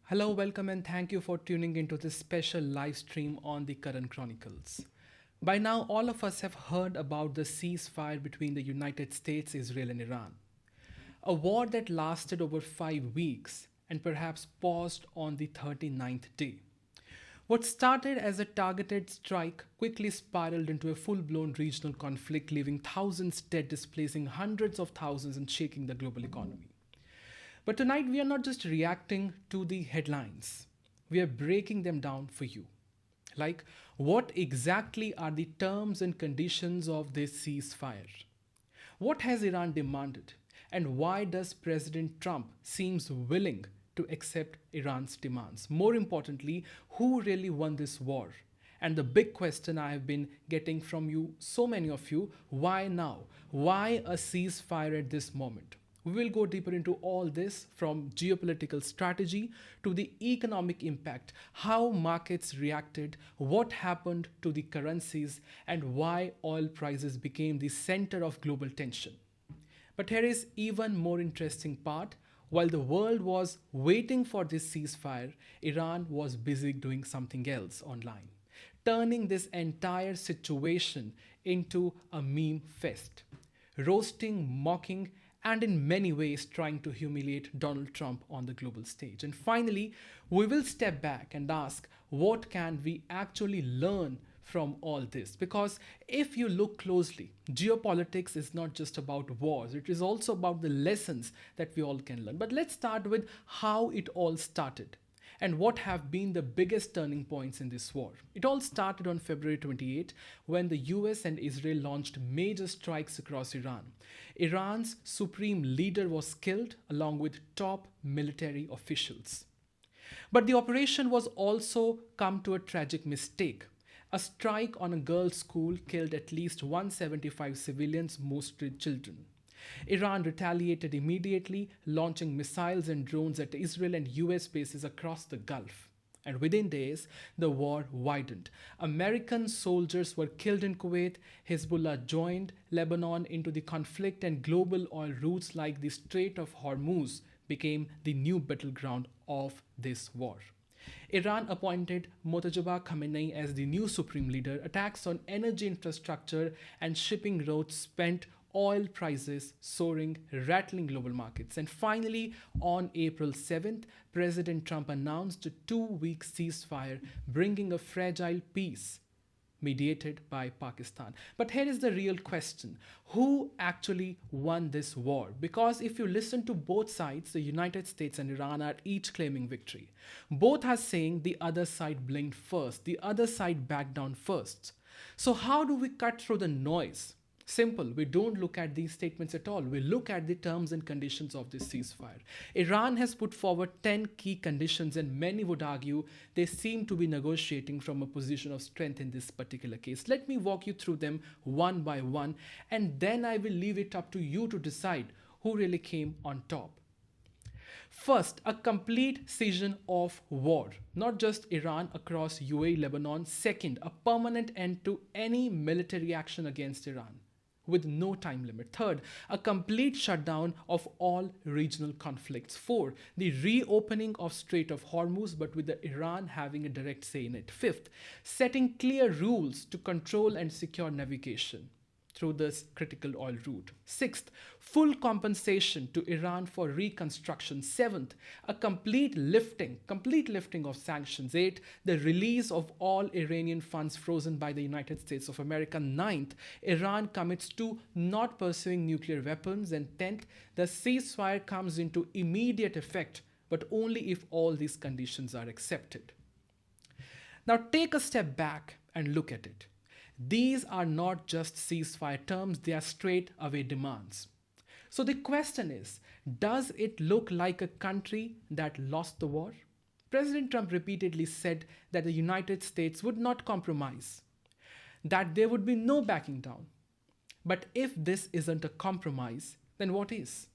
Hello, welcome, and thank you for tuning into this special live stream on the Karan Chronicles. By now, all of us have heard about the ceasefire between the United States, Israel, and Iran. A war that lasted over 5 weeks and perhaps paused on the 39th day. What started as a targeted strike quickly spiraled into a full blown regional conflict, leaving thousands dead, displacing hundreds of thousands, and shaking the global economy. But tonight, we are not just reacting to the headlines, we are breaking them down for you. Like, what exactly are the terms and conditions of this ceasefire? What has Iran demanded? And why does President Trump seems willing to accept Iran's demands? More importantly, who really won this war? And the big question I have been getting from you, so many of you, why now? Why a ceasefire at this moment? We will go deeper into all this from geopolitical strategy to the economic impact, how markets reacted, what happened to the currencies, and why oil prices became the center of global tension. But here is even more interesting part. While the world was waiting for this ceasefire, Iran was busy doing something else online, turning this entire situation into a meme fest, roasting, mocking, and in many ways trying to humiliate Donald Trump on the global stage. And finally, we will step back and ask what can we actually learn from all this? Because if you look closely, geopolitics is not just about wars, it is also about the lessons that we all can learn. But let's start with how it all started and what have been the biggest turning points in this war. It all started on February 28 when the US and Israel launched major strikes across Iran. Iran's supreme leader was killed along with top military officials. But the operation was also come to a tragic mistake. A strike on a girls' school killed at least 175 civilians, mostly children. Iran retaliated immediately, launching missiles and drones at Israel and US bases across the Gulf. And within days, the war widened. American soldiers were killed in Kuwait, Hezbollah joined Lebanon into the conflict, and global oil routes like the Strait of Hormuz became the new battleground of this war. Iran appointed Mojtaba Khamenei as the new supreme leader. Attacks on energy infrastructure and shipping routes spent oil prices soaring, rattling global markets. And finally, on April 7th, President Trump announced a 2 week ceasefire, bringing a fragile peace mediated by Pakistan. But here is the real question: who actually won this war? Because if you listen to both sides, the United States and Iran are each claiming victory. Both are saying the other side blinked first, the other side backed down first. So, how do we cut through the noise? Simple, we don't look at these statements at all. We look at the terms and conditions of this ceasefire. Iran has put forward 10 key conditions, and many would argue they seem to be negotiating from a position of strength in this particular case. Let me walk you through them one by one, and then I will leave it up to you to decide who really came on top. First, a complete cessation of war, not just Iran across UAE, Lebanon. Second, a permanent end to any military action against Iran with no time limit. Third, a complete shutdown of all regional conflicts. Four, the reopening of Strait of Hormuz, but with the Iran having a direct say in it. Fifth, setting clear rules to control and secure navigation through this critical oil route. Sixth, full compensation to Iran for reconstruction. Seventh, a complete lifting of sanctions. Eighth, the release of all Iranian funds frozen by the United States of America. Ninth, Iran commits to not pursuing nuclear weapons. And tenth, the ceasefire comes into immediate effect, but only if all these conditions are accepted. Now take a step back and look at it. These are not just ceasefire terms, they are straight away demands. So the question is, does it look like a country that lost the war? President Trump repeatedly said that the United States would not compromise, that there would be no backing down. But if this isn't a compromise, then what is?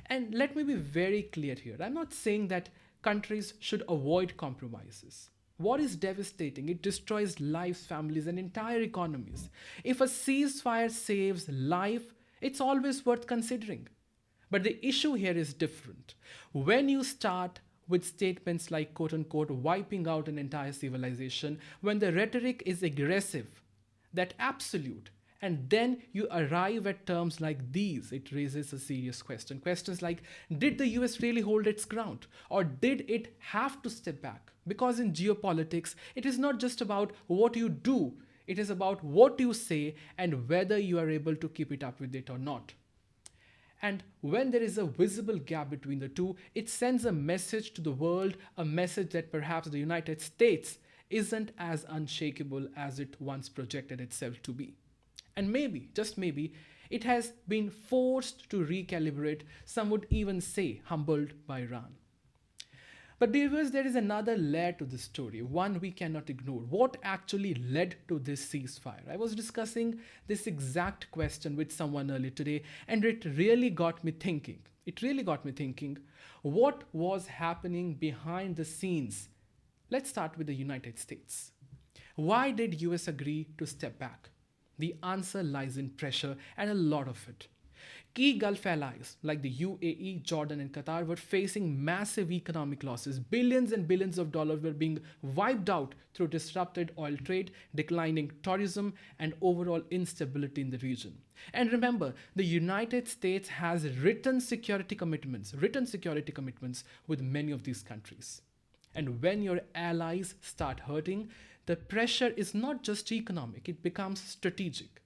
And let me be very clear here. I'm not saying that countries should avoid compromises. War is devastating. It destroys lives, families, and entire economies. If a ceasefire saves life, it's always worth considering. But the issue here is different. When you start with statements like quote unquote wiping out an entire civilization, when the rhetoric is aggressive, that absolute, and then you arrive at terms like these, it raises a serious question. Questions like, did the US really hold its ground? Or did it have to step back? Because in geopolitics, it is not just about what you do, it is about what you say and whether you are able to keep it up with it or not. And when there is a visible gap between the two, it sends a message to the world, a message that perhaps the United States isn't as unshakable as it once projected itself to be. And maybe, just maybe, it has been forced to recalibrate, some would even say humbled by Iran. But viewers, there is another layer to this story, one we cannot ignore. What actually led to this ceasefire? I was discussing this exact question with someone earlier today, and it really got me thinking. It really got me thinking, what was happening behind the scenes? Let's start with the United States. Why did US agree to step back? The answer lies in pressure, and a lot of it. Key Gulf allies like the UAE, Jordan, and Qatar were facing massive economic losses. Billions and billions of dollars were being wiped out through disrupted oil trade, declining tourism, and overall instability in the region. And remember, the United States has written security commitments with many of these countries. And when your allies start hurting, the pressure is not just economic, it becomes strategic.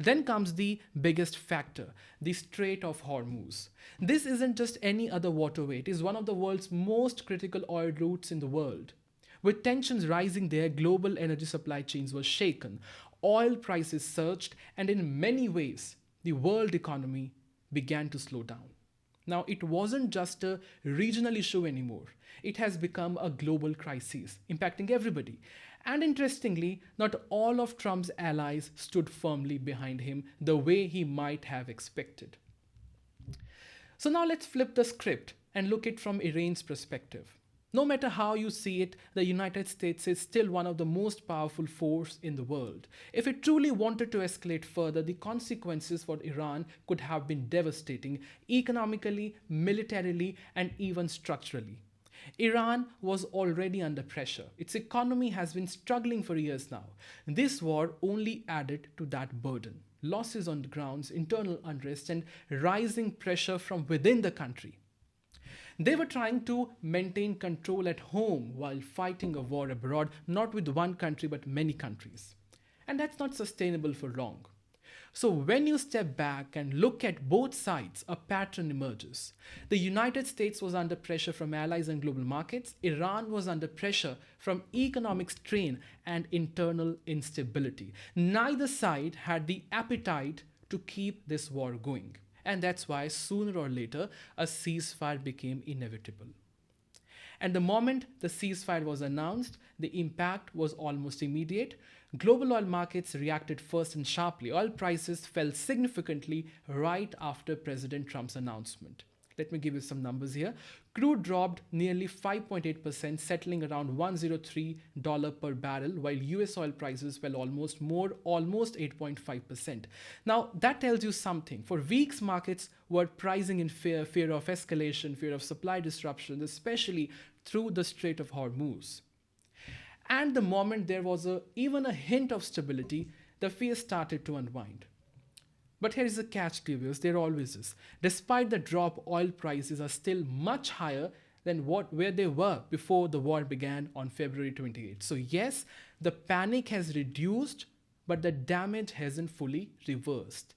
Then comes the biggest factor, the Strait of Hormuz. This isn't just any other waterway, it is one of the world's most critical oil routes in the world. With tensions rising there, global energy supply chains were shaken, oil prices surged, and in many ways, the world economy began to slow down. Now, it wasn't just a regional issue anymore. It has become a global crisis, impacting everybody. And interestingly, not all of Trump's allies stood firmly behind him the way he might have expected. So now let's flip the script and look at it from Iran's perspective. No matter how you see it, the United States is still one of the most powerful forces in the world. If it truly wanted to escalate further, the consequences for Iran could have been devastating economically, militarily, and even structurally. Iran was already under pressure. Its economy has been struggling for years now. This war only added to that burden. Losses on the grounds, internal unrest, and rising pressure from within the country. They were trying to maintain control at home while fighting a war abroad, not with one country but many countries. And that's not sustainable for long. So when you step back and look at both sides, a pattern emerges. The United States was under pressure from allies and global markets. Iran was under pressure from economic strain and internal instability. Neither side had the appetite to keep this war going. And that's why sooner or later, a ceasefire became inevitable. And the moment the ceasefire was announced, the impact was almost immediate. Global oil markets reacted first and sharply. Oil prices fell significantly right after President Trump's announcement. Let me give you some numbers here. Crude dropped nearly 5.8%, settling around $103 per barrel, while US oil prices fell almost 8.5%. Now, that tells you something. For weeks, markets were pricing in fear of escalation, fear of supply disruption, especially through the Strait of Hormuz. And the moment there was even a hint of stability, the fear started to unwind. But here is a catch, viewers, there always is. Despite the drop, oil prices are still much higher than where they were before the war began on February 28th. So yes, the panic has reduced, but the damage hasn't fully reversed.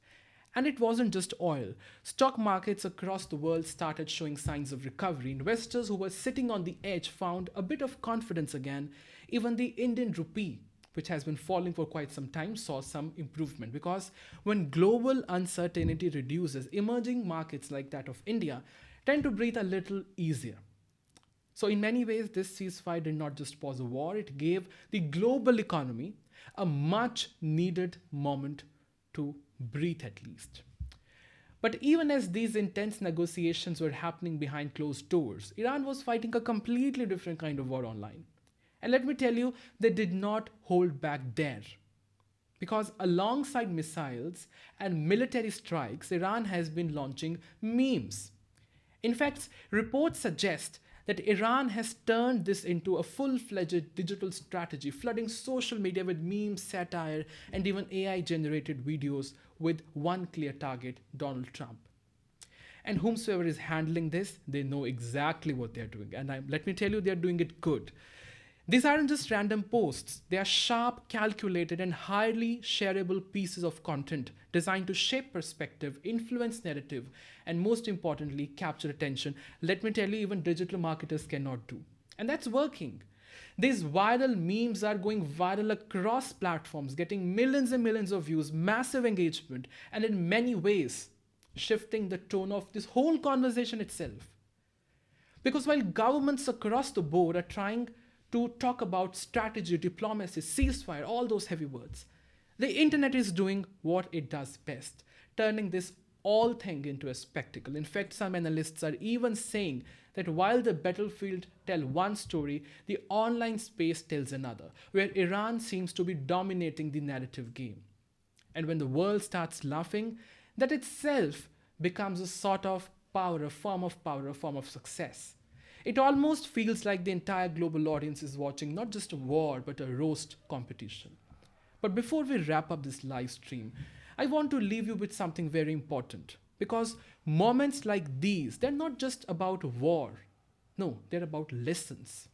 And it wasn't just oil. Stock markets across the world started showing signs of recovery. Investors who were sitting on the edge found a bit of confidence again. Even the Indian rupee, which has been falling for quite some time, saw some improvement, because when global uncertainty reduces, emerging markets like that of India tend to breathe a little easier. So in many ways, this ceasefire did not just pause a war, it gave the global economy a much needed moment to breathe at least. But even as these intense negotiations were happening behind closed doors, Iran was fighting a completely different kind of war online. And let me tell you, they did not hold back there. Because alongside missiles and military strikes, Iran has been launching memes. In fact, reports suggest that Iran has turned this into a full-fledged digital strategy, flooding social media with memes, satire, and even AI-generated videos with one clear target, Donald Trump. And whomsoever is handling this, they know exactly what they're doing. And let me tell you, they're doing it good. These aren't just random posts, they are sharp, calculated, and highly shareable pieces of content designed to shape perspective, influence narrative, and most importantly, capture attention. Let me tell you, even digital marketers cannot do. And that's working. These viral memes are going viral across platforms, getting millions and millions of views, massive engagement, and in many ways, shifting the tone of this whole conversation itself. Because while governments across the board are trying to talk about strategy, diplomacy, ceasefire, all those heavy words, the internet is doing what it does best, turning this all thing into a spectacle. In fact, some analysts are even saying that while the battlefield tell one story, the online space tells another, where Iran seems to be dominating the narrative game. And when the world starts laughing, that itself becomes a sort of power, a form of power, a form of success. It almost feels like the entire global audience is watching not just a war, but a roast competition. But before we wrap up this live stream, I want to leave you with something very important. Because moments like these, they're not just about war. No, they're about lessons.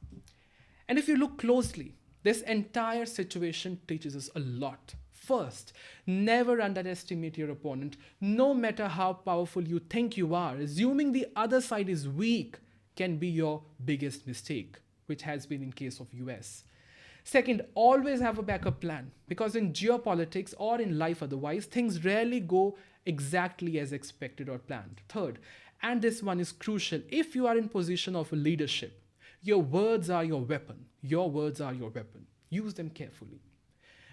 And if you look closely, this entire situation teaches us a lot. First, never underestimate your opponent, no matter how powerful you think you are. Assuming the other side is weak can be your biggest mistake, which has been in case of US. Second, always have a backup plan, because in geopolitics or in life otherwise, things rarely go exactly as expected or planned. Third, and this one is crucial, if you are in position of leadership, your words are your weapon. Your words are your weapon. Use them carefully.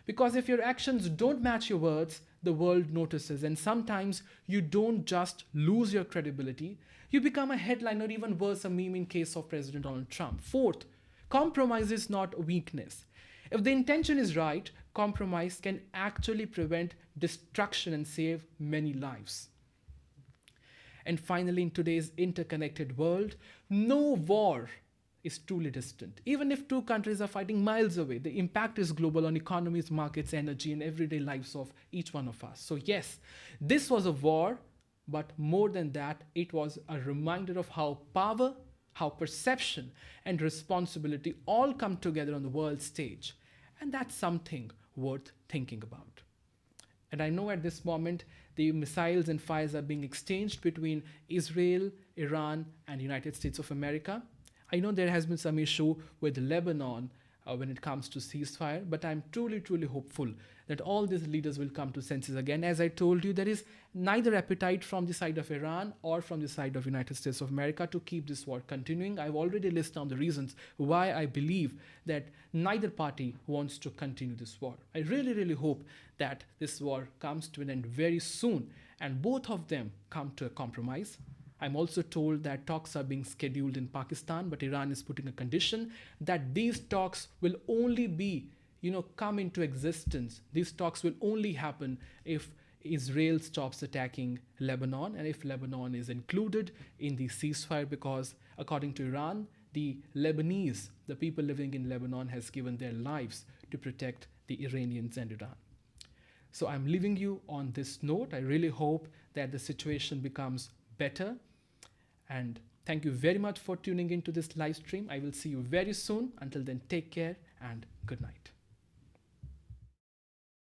Because if your actions don't match your words, the world notices, and sometimes you don't just lose your credibility, you become a headline or even worse, a meme in case of President Donald Trump. Fourth, compromise is not weakness. If the intention is right, compromise can actually prevent destruction and save many lives. And finally, in today's interconnected world, no war is truly distant. Even if two countries are fighting miles away, the impact is global on economies, markets, energy, and everyday lives of each one of us. So yes, this was a war, but more than that, it was a reminder of how power, how perception, and responsibility all come together on the world stage. And that's something worth thinking about. And I know at this moment, the missiles and fires are being exchanged between Israel, Iran, and United States of America. I know there has been some issue with Lebanon when it comes to ceasefire, but I'm truly, truly hopeful that all these leaders will come to senses again. As I told you, there is neither appetite from the side of Iran or from the side of United States of America to keep this war continuing. I've already listed down the reasons why I believe that neither party wants to continue this war. I really, really hope that this war comes to an end very soon and both of them come to a compromise. I'm also told that talks are being scheduled in Pakistan, but Iran is putting a condition that these talks will only be, come into existence. These talks will only happen if Israel stops attacking Lebanon and if Lebanon is included in the ceasefire, because according to Iran, the Lebanese, the people living in Lebanon, has given their lives to protect the Iranians and Iran. So I'm leaving you on this note. I really hope that the situation becomes better. And thank you very much for tuning into this live stream. I will see you very soon. Until then, take care and good night.